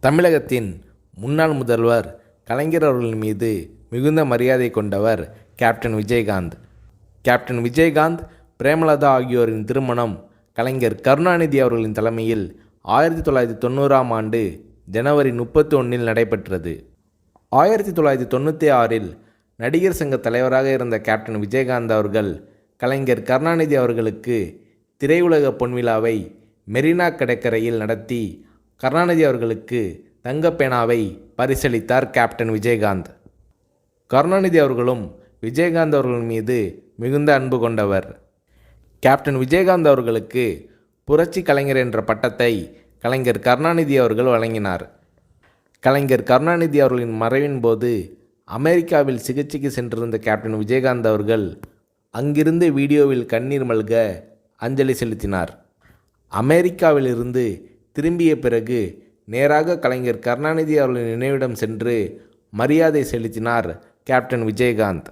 தமிழகத்தின் முன்னாள் முதல்வர் கலைஞர் அவர்களின் மீது மிகுந்த மரியாதை கொண்டவர் கேப்டன் விஜயகாந்த். கேப்டன் விஜயகாந்த், பிரேமலதா ஆகியோரின் திருமணம் கலைஞர் கருணாநிதி அவர்களின் தலைமையில் 1990ஆம் ஆண்டு ஜனவரி 31 நடைபெற்றது. 1996இல் நடிகர் சங்க தலைவராக இருந்த கேப்டன் விஜயகாந்த் அவர்கள் கலைஞர் கருணாநிதி அவர்களுக்கு திரையுலக பொன்விழாவை மெரினா கடற்கரையில் நடத்தி கருணாநிதி அவர்களுக்கு தங்கப்பேனாவை பரிசளித்தார் கேப்டன் விஜயகாந்த். கருணாநிதி அவர்களும் விஜயகாந்த் அவர்கள் மீது மிகுந்த அன்பு கொண்டவர். கேப்டன் விஜயகாந்த் அவர்களுக்கு புரட்சி கலைஞர் என்ற பட்டத்தை கலைஞர் கருணாநிதி அவர்கள் வழங்கினார். கலைஞர் கருணாநிதி அவர்களின் மறைவின் போது அமெரிக்காவில் சிகிச்சைக்கு சென்றிருந்த கேப்டன் விஜயகாந்த் அவர்கள் அங்கிருந்து வீடியோவில் கண்ணீர் மல்க அஞ்சலி செலுத்தினார். அமெரிக்காவிலிருந்து திரும்பிய பிறகு நேராக கலைஞர் கருணாநிதி அவர்களின் நினைவிடம் சென்று மரியாதை செலுத்தினார் கேப்டன் விஜயகாந்த்.